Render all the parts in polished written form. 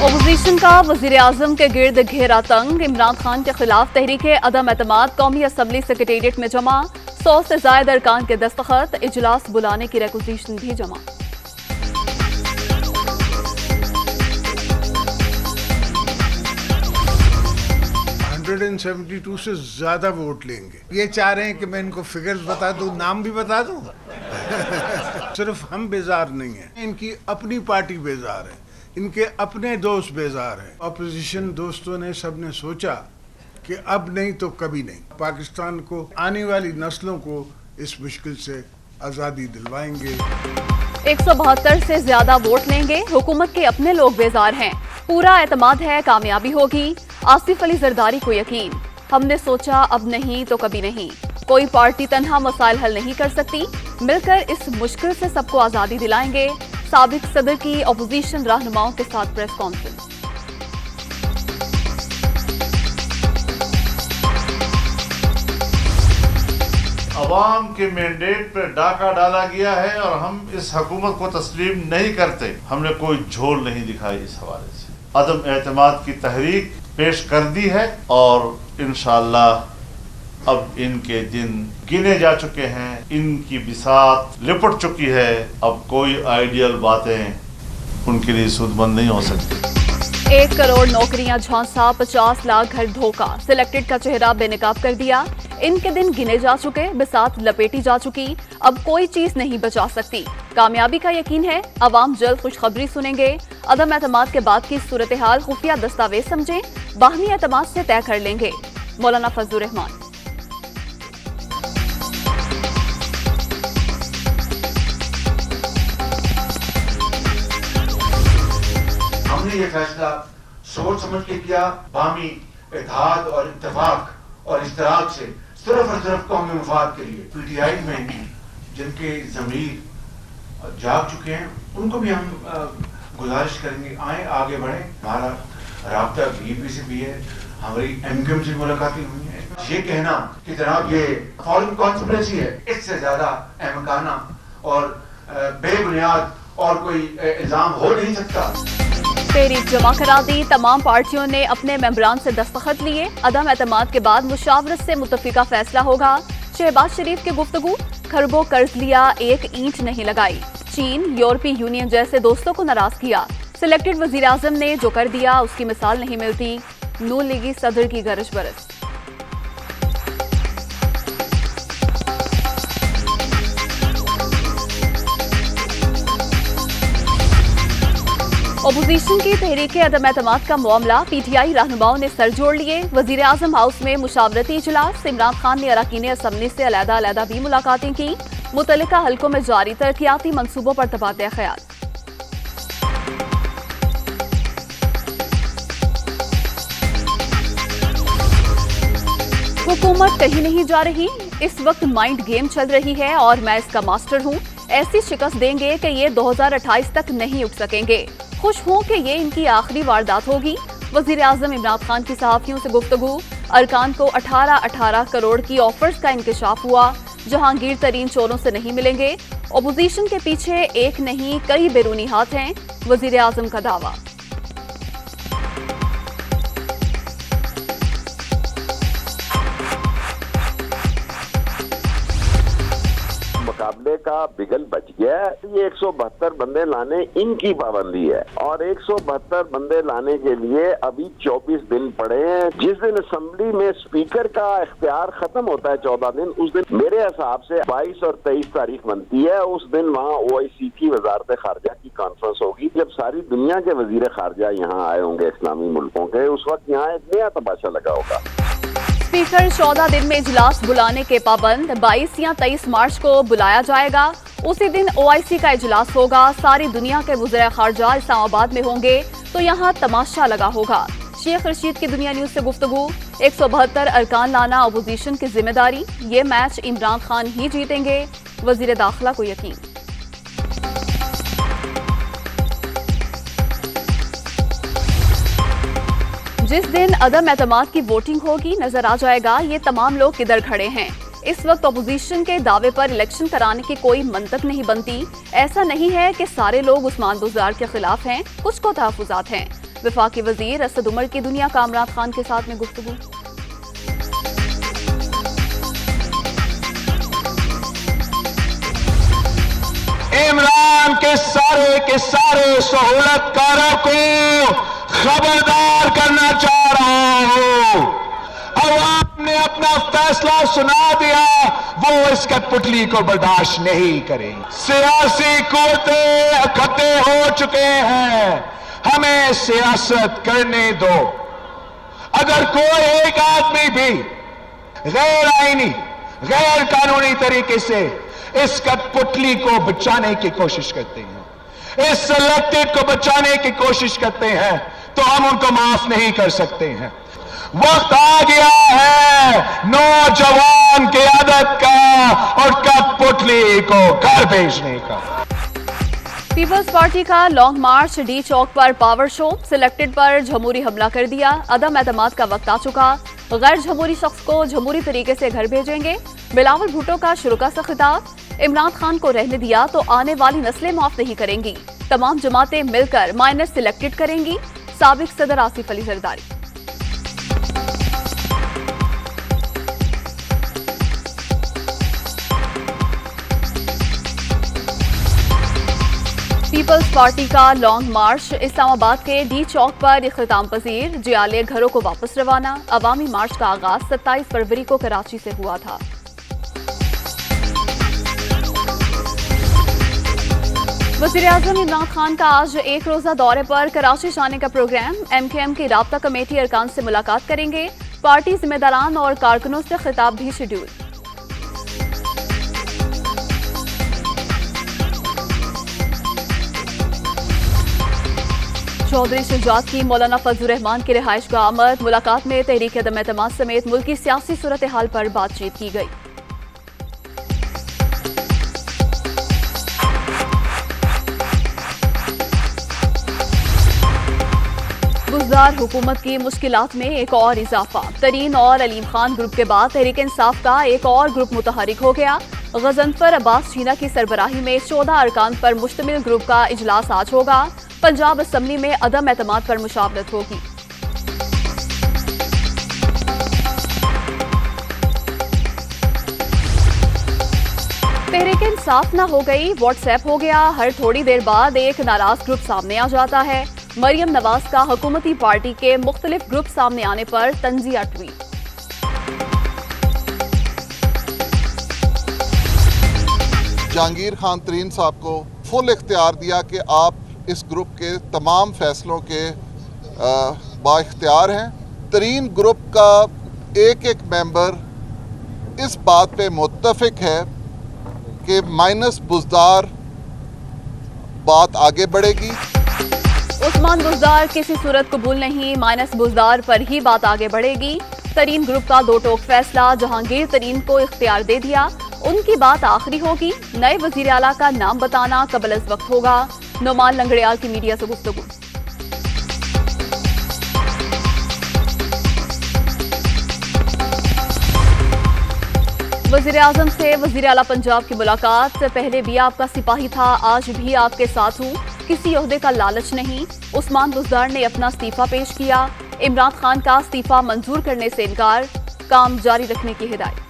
Opposition का वजीर आजम के गिर्द घेरा तंग। इमरान खान के खिलाफ तहरीक अदम एतमाद कौमी असम्बली सेक्रेटेरिएट में जमा। 100 से जायद अरकान के दस्तखत। इजलास बुलाने की रिक्वेजिशन भी जमा। $172 से ज्यादा वोट लेंगे। ये चाह रहे हैं कि मैं इनको फिगर्स बता दूं, नाम भी बता दूं। सिर्फ हम बेजार नहीं हैं, इनकी अपनी पार्टी बेजार है, इनके अपने दोस्त बेजार हैं। अपोजिशन दोस्तों ने सबने सोचा कि अब नहीं तो कभी नहीं, पाकिस्तान को, आने वाली नस्लों को इस मुश्किल से आजादी दिलवाएंगे। 172 से ज्यादा वोट लेंगे। हुकूमत के अपने लोग बेजार हैं। पूरा एतमाद है कामयाबी होगी। आसिफ अली जरदारी को यकीन। हमने सोचा अब नहीं तो कभी नहीं। कोई पार्टी तन्हा मसाइल हल नहीं कर सकती। मिलकर इस मुश्किल से सबको आजादी दिलाएंगे। साबिक सदर की अपोजिशन रहनुमाओं के साथ प्रेस कॉन्फ्रेंस। अवाम के मैंडेट पर डाका डाला गया है और हम इस हुकूमत को तस्लीम नहीं करते। हमने कोई झोल नहीं दिखाई। इस हवाले से अदम एतमाद की तहरीक पेश कर दी है और इंशाअल्लाह अब इनके दिन गिने जा चुके हैं। इनकी बिसात लिपट चुकी है। अब कोई आइडियल बातें उनके लिए सूदमंद नहीं हो सकती। 1 करोड़ नौकरियां झांसा, 50 लाख घर धोखा। सिलेक्टेड का चेहरा बेनकाब कर दिया। इनके दिन गिने जा चुके, बिसात लपेटी जा चुकी। अब कोई चीज नहीं बचा सकती। कामयाबी का यकीन है। अवाम जल्द खुशखबरी सुनेंगे। अदम एतमाद के बाद की सूरत हाल खुफिया दस्तावेज समझें, बाहमी एतमाद से तय कर लेंगे। मौलाना फजलुर रहमान। हमने ये फैसला सोच समझ के किया, बाहमी इत्तेहाद और इत्तेफाक और इश्तराक से, सिर्फ और सिर्फ कौमी मफाद के लिए। पीटीआई में जिनके ज़मीर जाग चुके हैं उनको भी हम गुजारिश करेंगे, आए आगे बढ़े। हमारा राब्ता बीपी से भी है, हमारी एमक्यूएम से मुलाकातें हुई हैं। ये कहना कि जनाब ये फॉरेन कॉन्स्पिरेसी है, इससे ज्यादा अहमकाना और बेबुनियाद और कोई इल्जाम हो नहीं सकता। तहरीक जमा करा दी। तमाम पार्टियों ने अपने मेंबरान से दस्तखत लिए। अदम एतमाद के बाद मुशावरत से मुत्तफिका फैसला होगा। शहबाज शरीफ की गुफ्तगू। खरबों कर्ज लिया, एक ईंट नहीं लगाई। चीन, यूरोपीय यूनियन जैसे दोस्तों को नाराज किया। सिलेक्टेड वजीर आजम ने जो कर दिया उसकी मिसाल नहीं मिलती। नून लीगी सदर की गरज बरस। ओपोजिशन की तहरीक अदम एतमाद का मामला। पीटीआई रहनुमाओं ने सर जोड़ लिए। वजीर आजम हाउस में मुशावरती इजलास। इमरान खान ने अरकान असम्बली से अलहदा भी मुलाकातें की। मुतल्लिका हल्कों में जारी तरक्याती मंसूबों पर तबादला ख्याल। हुकूमत कहीं नहीं जा रही। इस वक्त माइंड गेम चल रही है और मैं इसका मास्टर हूँ। ऐसी शिकस्त देंगे कि ये 2028 तक नहीं उठ सकेंगे। खुश हूं कि ये इनकी आखिरी वारदात होगी। वजीर आजम इमरान खान की सहाफियों से गुफ्तगू। अरकान को 18 करोड़ की ऑफर्स का इंकशाफ हुआ। जहांगीर तरीन चोरों से नहीं मिलेंगे। ओपोजिशन के पीछे एक नहीं कई बैरूनी हाथ हैं। वजीर आजम का दावा। मुकाबले का बिगल बच गया है। ये 172 बंदे लाने इनकी पाबंदी है और 172 बंदे लाने के लिए अभी 24 दिन पड़े हैं। जिस दिन असेंबली में स्पीकर का इख्तियार खत्म होता है 14 दिन, उस दिन मेरे हिसाब से 22 और 23 तारीख बनती है। उस दिन वहाँ OIC की वजारत खारजा की कॉन्फ्रेंस होगी, जब सारी दुनिया के वजीर खारजा यहाँ आए होंगे इस्लामी मुल्कों के। उस वक्त यहाँ एक नया तमाशा लगा होगा। स्पीकर 14 दिन में इजलास बुलाने के पाबंद। 22 या 23 मार्च को बुलाया जाएगा। उसी दिन OIC का इजलास होगा। सारी दुनिया के वज़ीर ख़ारजा इस्लामाबाद में होंगे तो यहाँ तमाशा लगा होगा। शेख रशीद की दुनिया न्यूज से गुफ्तगू। 172 अरकान लाना अपोजिशन की जिम्मेदारी। ये मैच इमरान खान ही जीतेंगे। वजीर दाखिला को यकीन। जिस दिन अदम एतमाद की वोटिंग होगी नजर आ जाएगा ये तमाम लोग किधर खड़े हैं। इस वक्त अपोजिशन के दावे पर इलेक्शन कराने की कोई मंतक नहीं बनती। ऐसा नहीं है कि सारे लोग उस्मान बुज़दार के खिलाफ हैं, कुछ को तहफ़्फ़ुज़ात हैं। वफाकी वजीर असद उमर की दुनिया का इमरान खान के साथ में गुफ्तगू। इमरान के सारे सहूलतकारों को खबरदार करना चाह रहा हूं। अवाम ने अपना फैसला सुना दिया, वो इस कठपुतली को बर्दाश्त नहीं करेंगे। सियासी कुव्वतें इकट्ठे हो चुके हैं, हमें सियासत करने दो। अगर कोई एक आदमी भी गैर आईनी, गैर कानूनी तरीके से इस कठपुतली को बचाने की कोशिश करते हैं, इस सेलेक्टेड को बचाने की कोशिश करते हैं, तो हम उनको माफ नहीं कर सकते हैं। वक्त आ गया है नौजवान क़यादत का और कठपुतली को घर भेजने का। पीपल्स पार्टी का लॉन्ग मार्च, डी चौक पर पावर शो, सिलेक्टेड पर जमहूरी हमला कर दिया। अदम एतमाद का वक्त आ चुका, गैर जमहूरी शख्स को जमहूरी तरीके से घर भेजेंगे। बिलावल भुट्टो का शुरुका सा खिताब, इमरान खान को रहने दिया तो आने वाली नस्लें माफ नहीं करेंगी। तमाम जमातें मिलकर माइनस सिलेक्टेड करेंगी। साबिक सदर आसिफ अली जरदारी। पीपल्स पार्टी का लॉन्ग मार्च, इस्लामाबाद के डी चौक पर इख्तिताम पजीर, जियाले घरों को वापस रवाना। अवामी मार्च का आगाज 27 फरवरी को कराची से हुआ था। वज़ीर-ए-आज़म इमरान खान का आज एक रोजा दौरे पर कराची जाने का प्रोग्राम। MKM की राब्ता कमेटी अरकान से मुलाकात करेंगे। पार्टी जिम्मेदारान और कारकुनों से खिताब भी शेड्यूल। चौधरी शुजात की मौलाना फजलुर रहमान की रिहाइश गाह आमद। मुलाकात में तहरीक अदम एतमाद समेत मुल्क की सियासी सूरत हाल पर बातचीत की गई। बुज़दार हुकूमत की मुश्किलात में एक और इजाफा। तरीन और अलीम खान ग्रुप के बाद तहरीक इंसाफ का एक और ग्रुप मुतहरिक हो गया। गजनफर अब्बास चीना की सरबराही में 14 अरकान पर मुश्तमिल ग्रुप का इजलास आज होगा। पंजाब असम्बली में अदम एतमाद पर मुशावरत होगी। तहरीक इंसाफ ना हो गई, व्हाट्सएप हो गया। हर थोड़ी देर बाद एक नाराज ग्रुप सामने आ जाता है। मरियम नवाज का हुकूमती पार्टी के मुख्तलिफ ग्रुप सामने आने पर तंजिया ट्वीट। जहांगीर खान तरीन साहब को फुल इख्तियार दिया कि आप इस ग्रुप के तमाम फैसलों के बाइख्तियार हैं। तरीन ग्रुप का एक एक मेंबर इस बात पे मुत्तफिक है कि माइनस बुज़दार बात आगे बढ़ेगी। उस्मान बुज़दार किसी सूरत कबूल नहीं, माइनस बुज़दार पर ही बात आगे बढ़ेगी। तरीन ग्रुप का दो टोक फैसला जहांगीर तरीन को इख्तियार दे दिया, उनकी बात आखिरी होगी। नए वजीर आला का नाम बताना कबल अज़ वक्त होगा। नोमान लंगड़ियाल की मीडिया से गुफ्तगू। वज़ीर आज़म से वज़ीर आला पंजाब की मुलाकात। पहले भी आपका सिपाही था, आज भी आपके साथ हूँ, किसी ओहदे का लालच नहीं। उस्मान बुज़दार ने अपना इस्तीफा पेश किया। इमरान खान का इस्तीफा मंजूर करने से इनकार, काम जारी रखने की हिदायत।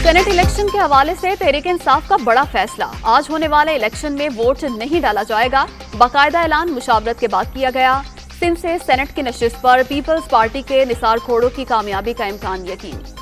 सेनेट इलेक्शन के हवाले से तहरीक इंसाफ का बड़ा फैसला। आज होने वाले इलेक्शन में वोट नहीं डाला जाएगा, बाकायदा ऐलान मुशावरत के बाद किया गया। सिंध से सेनेट की नशिस्त पर पीपल्स पार्टी के निसार खोड़ो की कामयाबी का इम्कान यकीनी।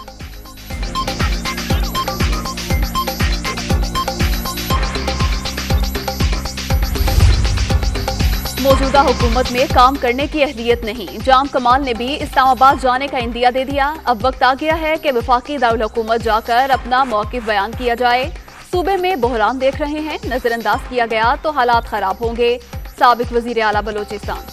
मौजूदा हुकूमत में काम करने की अहलियत नहीं, जाम कमाल ने भी इस्लामाबाद जाने का इंदिया दे दिया। अब वक्त आ गया है कि वफाकी दारुल हुकूमत जाकर अपना मौक़िफ़ बयान किया जाए। सूबे में बहरान देख रहे हैं, नजरअंदाज किया गया तो हालात खराब होंगे। साबिक वजीर आला बलोचिस्तान।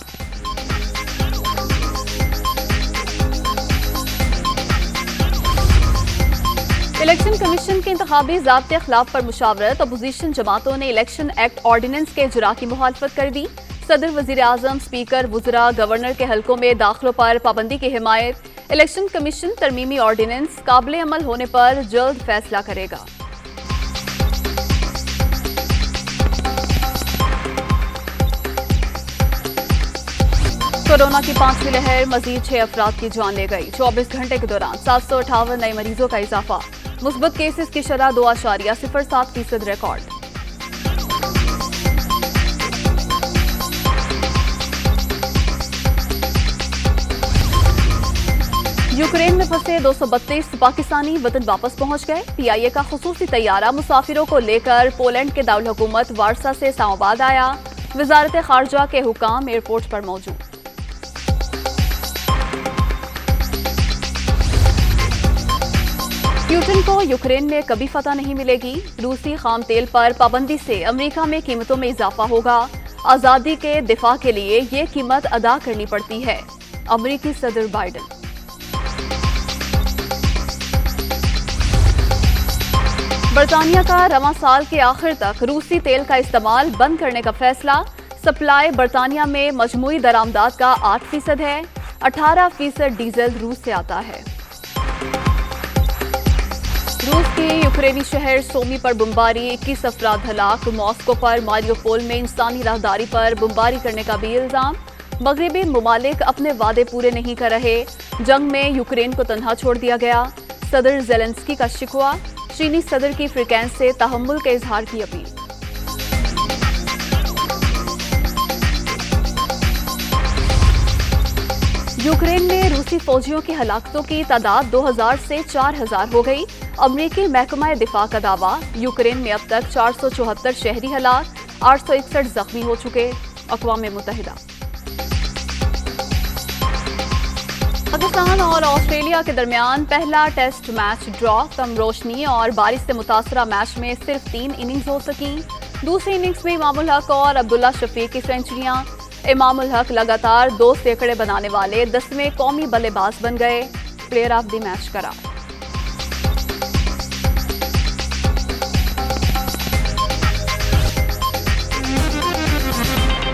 इलेक्शन कमीशन के इंतखाबी ज़ाब्ते खिलाफ पर मुशावरत। अपोजिशन जमातों ने इलेक्शन एक्ट ऑर्डिनेंस के इजरा की मुखालफत कर दी। सदर वजीर आजम, स्पीकर, वुज़रा, गवर्नर के हलकों में दाखिलों पर पाबंदी की हिमायत। इलेक्शन कमीशन तरमीमी ऑर्डिनेंस काबिल अमल होने पर जल्द फैसला करेगा। कोरोना की 5वीं लहर मजीद 6 अफराद की जान ले गई। 24 घंटे के दौरान 758 नए मरीजों का इजाफा। मुस्बत केसेस की शरह 2.07% रिकॉर्ड। यूक्रेन में फंसे 232 पाकिस्तानी वतन वापस पहुंच गए। पीआईए का खुसूसी तैयारा मुसाफिरों को लेकर पोलैंड के दारुल हुकूमत वारसा से इस्लामाबाद आया। वजारत खारजा के हुकाम एयरपोर्ट पर मौजूद। पुतिन को यूक्रेन में कभी फतह नहीं मिलेगी। रूसी खाम तेल पर पाबंदी से अमेरिका में कीमतों में इजाफा होगा। आजादी के दिफा के लिए ये कीमत अदा करनी पड़ती है। अमेरिकी सदर बाइडेन। बरतानिया का रवां साल के आखिर तक रूसी तेल का इस्तेमाल बंद करने का फैसला। सप्लाई बरतानिया में मजमूई दरामदात का 8% है। 18% डीजल रूस से आता है। रूस के यूक्रेनी शहर सोमी पर बमबारी, 21 अफराद हलाक। मॉस्को पर मारियोपोल में इंसानी राहदारी पर बमबारी करने का भी इल्जाम। मगरबी ममालिक अपने वादे पूरे नहीं कर रहे। जंग में यूक्रेन को तन्हा छोड़ दिया गया। सदर जेलेंस्की का शिकवा। चीनी सदर की फ्रीकेंस से तहम्मुल के इजहार की अपील। यूक्रेन में रूसी फौजियों की हलाकतों की तादाद 2000 से 4000 हो गई। अमरीकी महकमा दिफा का दावा, यूक्रेन में अब तक 474 शहरी हलाक, 861 जख्मी हो चुके। अक़वाम मुत्तहिदा। पाकिस्तान और ऑस्ट्रेलिया के दरमियान पहला टेस्ट मैच ड्रॉ। कम रोशनी और बारिश से मुतासरा मैच में सिर्फ 3 इनिंग्स हो सकी। दूसरी इनिंग्स में इमामुल हक और अब्दुल्ला शफीक की सेंचुरियां। इमामुल हक लगातार 2 सैकड़े बनाने वाले 10वें कौमी बल्लेबाज बन गए। प्लेयर ऑफ द मैच करार।